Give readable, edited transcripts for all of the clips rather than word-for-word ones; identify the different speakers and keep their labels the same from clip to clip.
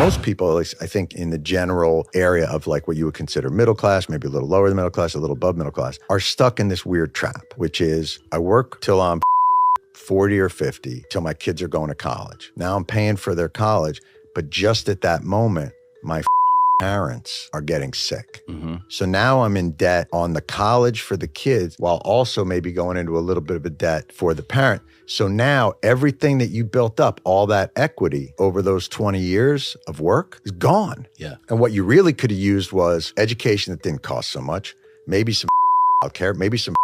Speaker 1: most people, at least I think in the general area of like what you would consider middle class, maybe a little lower than middle class, a little above middle class, are stuck in this weird trap, which is I work till I'm 40 or 50, till my kids are going to college. Now I'm paying for their college, but just at that moment, my parents are getting sick. So now I'm in debt on the college for the kids while also maybe going into a little bit of a debt for the parent. So now everything that you built up, all that equity over those 20 years of work is gone.
Speaker 2: Yeah.
Speaker 1: And what you really could have used was education that didn't cost so much, maybe some care, maybe some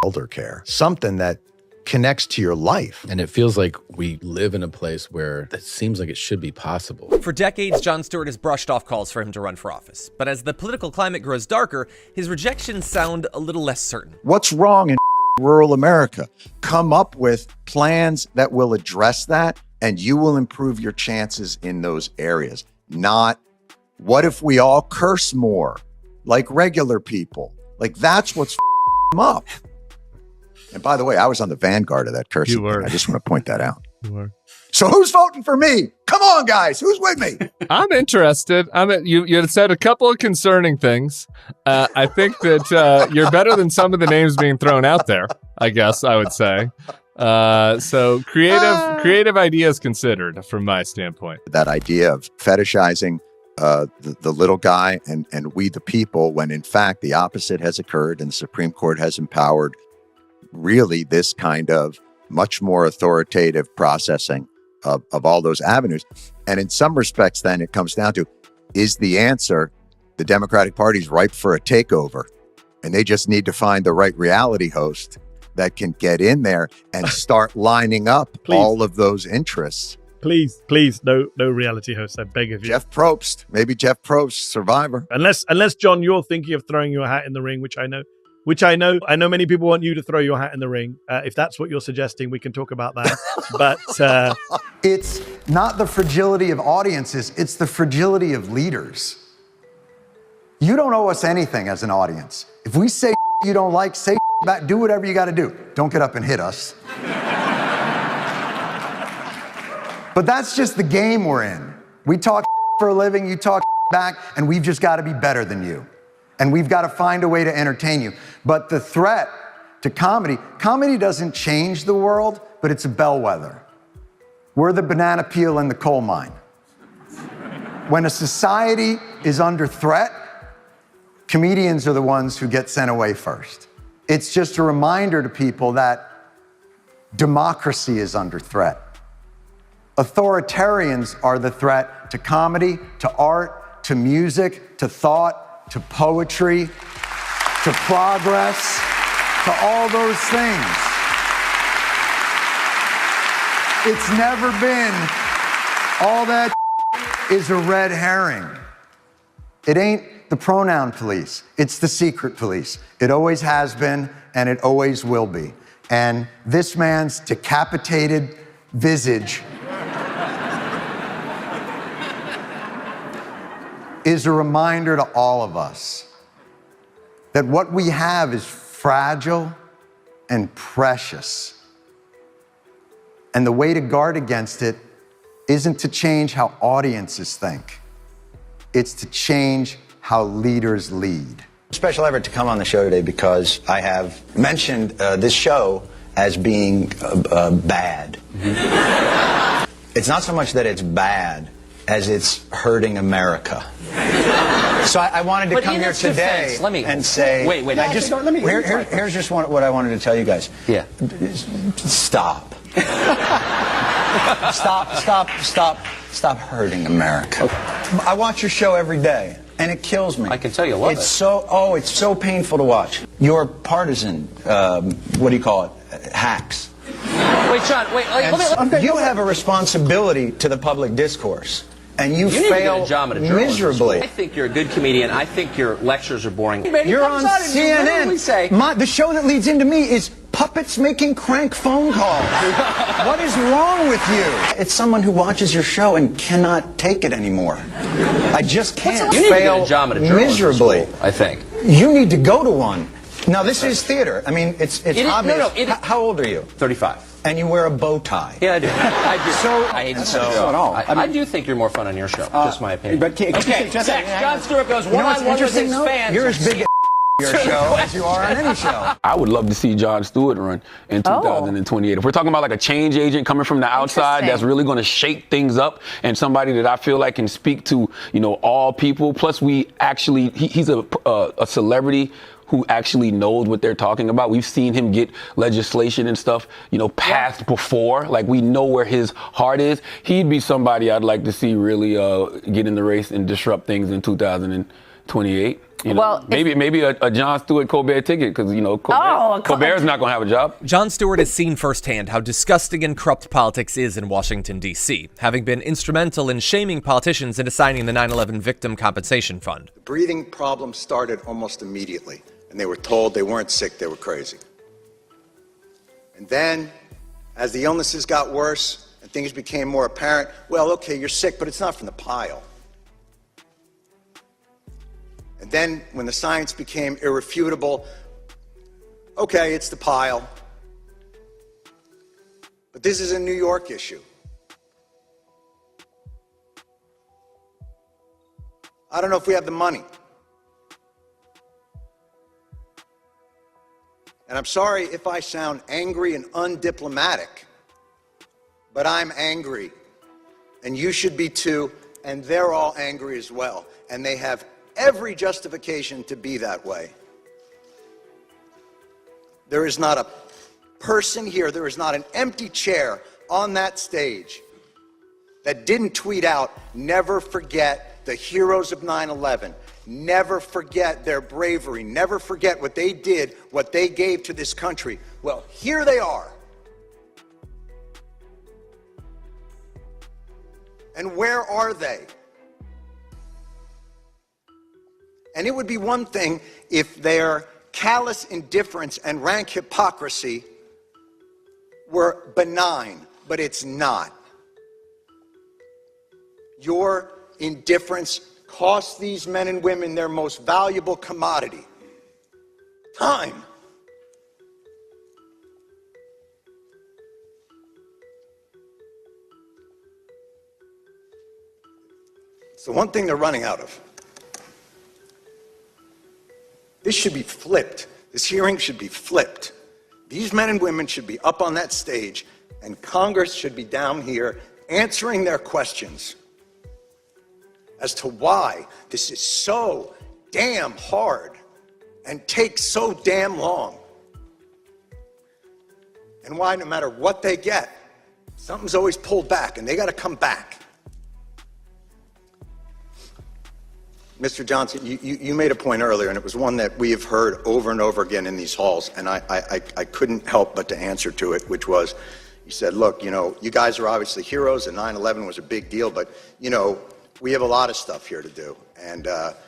Speaker 1: elder care, something that connects to your life.
Speaker 2: And it feels like we live in a place where it seems like it should be possible.
Speaker 3: For decades, Jon Stewart has brushed off calls for him to run for office. But as the political climate grows darker, his rejections sound a little less certain.
Speaker 4: What's wrong in rural America? Come up with plans that will address that, and you will improve your chances in those areas. Not, what if we all curse more like regular people? Like, that's what's them up. And by the way, I was on the vanguard of that cursing.
Speaker 5: You were.
Speaker 4: Thing. I just want to point that out.
Speaker 5: You were.
Speaker 4: So who's voting for me? Come on, guys. Who's with me?
Speaker 5: I'm interested. You had said a couple of concerning things. I think that you're better than some of the names being thrown out there, I guess I would say. So creative ideas considered from my standpoint.
Speaker 4: That idea of fetishizing the little guy and we the people, when in fact the opposite has occurred and the Supreme Court has empowered really this kind of much more authoritative processing of all those avenues. And in some respects, then it comes down to, is the answer the Democratic Party's ripe for a takeover? And they just need to find the right reality host that can get in there and start lining up all of those interests.
Speaker 6: Please, no reality host, I beg of you.
Speaker 4: Jeff Probst, maybe Jeff Probst, Survivor.
Speaker 6: Unless John, you're thinking of throwing your hat in the ring, which I know many people want you to throw your hat in the ring. If that's what you're suggesting, we can talk about that. But
Speaker 1: It's not the fragility of audiences, it's the fragility of leaders. You don't owe us anything as an audience. If we say you don't like, say back, do whatever you got to do. Don't get up and hit us. But that's just the game we're in. We talk for a living, you talk back, and we've just got to be better than you. And we've got to find a way to entertain you. But the threat to comedy doesn't change the world, but it's a bellwether. We're the banana peel in the coal mine. When a society is under threat, comedians are the ones who get sent away first. It's just a reminder to people that democracy is under threat. Authoritarians are the threat to comedy, to art, to music, to thought, to poetry, to progress, to all those things. It's never been, all that is a red herring. It ain't the pronoun police, it's the secret police. It always has been, and it always will be. And this man's decapitated visage is a reminder to all of us that what we have is fragile and precious. And the way to guard against it isn't to change how audiences think. It's to change how leaders lead.
Speaker 7: Special effort to come on the show today because I have mentioned this show as being bad. It's not so much that it's bad as it's hurting America. So I wanted to come here today and say,
Speaker 3: wait.
Speaker 7: Here's just what I wanted to tell you guys.
Speaker 3: Yeah.
Speaker 7: Stop. Stop hurting America. I watch your show every day, and it kills me.
Speaker 3: I can tell you love it.
Speaker 7: It's so painful to watch. Your partisan, what do you call it, hacks.
Speaker 3: Wait, John,
Speaker 7: You have a responsibility to the public discourse. And you fail miserably.
Speaker 3: I think you're a good comedian. I think your lectures are boring.
Speaker 7: You're on CNN. The show that leads into me is puppets making crank phone calls. What is wrong with you? It's someone who watches your show and cannot take it anymore. I just can't.
Speaker 3: You need to get a job at a journalism
Speaker 7: miserably.
Speaker 3: School, I think.
Speaker 7: You need to go to one. Now, this is theater. I mean, it's
Speaker 8: It is-
Speaker 7: obvious.
Speaker 8: no, it is-
Speaker 7: How old are you?
Speaker 8: 35.
Speaker 7: And you wear a bow tie.
Speaker 8: Yeah, I do. I do.
Speaker 7: So-
Speaker 8: I hate
Speaker 7: That's
Speaker 8: so.
Speaker 7: not true at all.
Speaker 8: I do think you're more fun on your show. Just my opinion.
Speaker 7: but can-
Speaker 8: okay,
Speaker 7: just-
Speaker 8: next, Jon Stewart goes
Speaker 7: You know what's
Speaker 8: one-on-one with
Speaker 7: interesting,
Speaker 8: his
Speaker 7: though?
Speaker 8: fans.
Speaker 7: You're as big a your show as you are on any show.
Speaker 9: I would love to see Jon Stewart run in 2028. If we're talking about like a change agent coming from the outside that's really going to shake things up, and somebody that I feel like can speak to, you know, all people. Plus, we actually he's a celebrity who actually knows what they're talking about. We've seen him get legislation and stuff, you know, passed before. Like, we know where his heart is. He'd be somebody I'd like to see really get in the race and disrupt things in 2028. You know,
Speaker 10: Well,
Speaker 9: maybe a Jon Stewart Colbert ticket, because, you know, Colbert's not going to have a job.
Speaker 3: Jon Stewart has seen firsthand how disgusting and corrupt politics is in Washington, D.C., having been instrumental in shaming politicians into signing the 9/11 Victim Compensation Fund.
Speaker 1: The breathing problem started almost immediately, and they were told they weren't sick, they were crazy. And then, as the illnesses got worse and things became more apparent, well, okay, you're sick, but it's not from the pile. And then, when the science became irrefutable, okay, it's the pile. But this is a New York issue. I don't know if we have the money. And I'm sorry if I sound angry and undiplomatic, but I'm angry. And you should be too, and they're all angry as well. And they have every justification to be that way. There is not a person here, there is not an empty chair on that stage that didn't tweet out, "Never forget the heroes of 9/11. Never forget their bravery. Never forget what they did, what they gave to this country." Well, here they are. And where are they? And it would be one thing if their callous indifference and rank hypocrisy were benign, but it's not. Your indifference costs these men and women their most valuable commodity: time. It's the one thing they're running out of. This should be flipped. This hearing should be flipped. These men and women should be up on that stage, and Congress should be down here answering their questions as to why this is so damn hard and takes so damn long. And why, no matter what they get, something's always pulled back, and they got to come back. Mr. Johnson, you made a point earlier, and it was one that we have heard over and over again in these halls, and I couldn't help but to answer to it, which was, you said, look, you know, you guys are obviously heroes, and 9/11 was a big deal, but, you know, we have a lot of stuff here to do. And,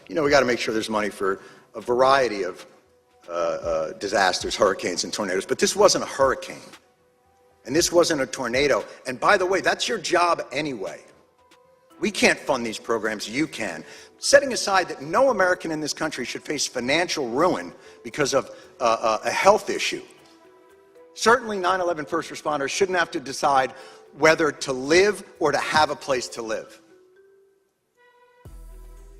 Speaker 1: you know, we got to make sure there's money for a variety of disasters, hurricanes and tornadoes. But this wasn't a hurricane, and this wasn't a tornado. And by the way, that's your job anyway. We can't fund these programs, you can. Setting aside that no American in this country should face financial ruin because of a health issue. Certainly 9/11 first responders shouldn't have to decide whether to live or to have a place to live.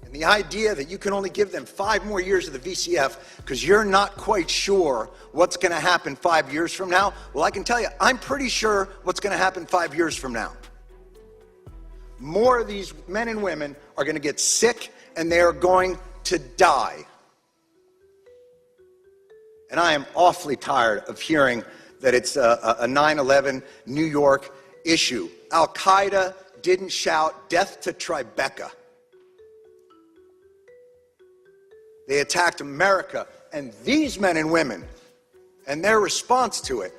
Speaker 1: And the idea that you can only give them 5 more years of the VCF because you're not quite sure what's going to happen 5 years from now, well, I can tell you, I'm pretty sure what's going to happen 5 years from now. More of these men and women are going to get sick, and they are going to die. And I am awfully tired of hearing that it's a 9/11 New York issue. Al-Qaeda didn't shout death to Tribeca. They attacked America, and these men and women, and their response to it,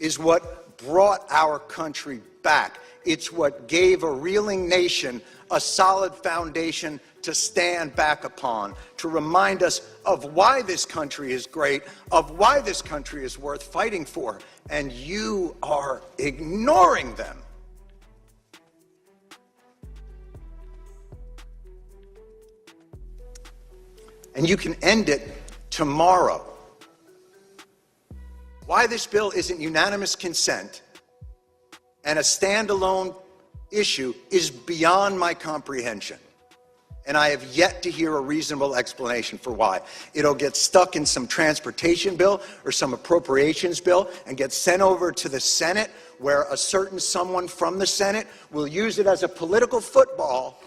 Speaker 1: is what brought our country back. It's what gave a reeling nation a solid foundation to stand back upon, to remind us of why this country is great, of why this country is worth fighting for, and you are ignoring them. And you can end it tomorrow. Why this bill isn't unanimous consent and a standalone issue is beyond my comprehension. And I have yet to hear a reasonable explanation for why. It'll get stuck in some transportation bill or some appropriations bill and get sent over to the Senate, where a certain someone from the Senate will use it as a political football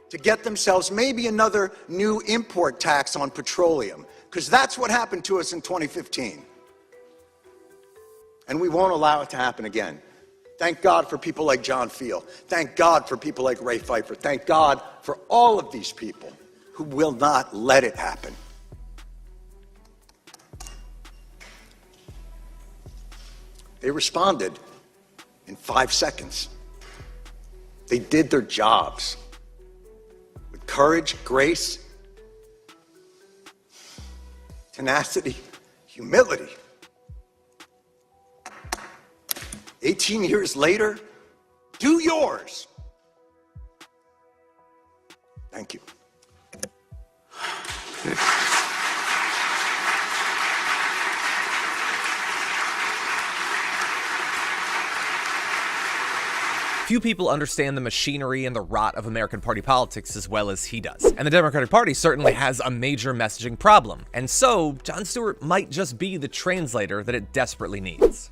Speaker 1: to get themselves maybe another new import tax on petroleum, because that's what happened to us in 2015. And we won't allow it to happen again. Thank God for people like John Field. Thank God for people like Ray Pfeiffer. Thank God for all of these people who will not let it happen. They responded in 5 seconds. They did their jobs with courage, grace, tenacity, humility. 18 years later, do yours. Thank you.
Speaker 3: Few people understand the machinery and the rot of American party politics as well as he does. And the Democratic Party certainly has a major messaging problem. And so, Jon Stewart might just be the translator that it desperately needs.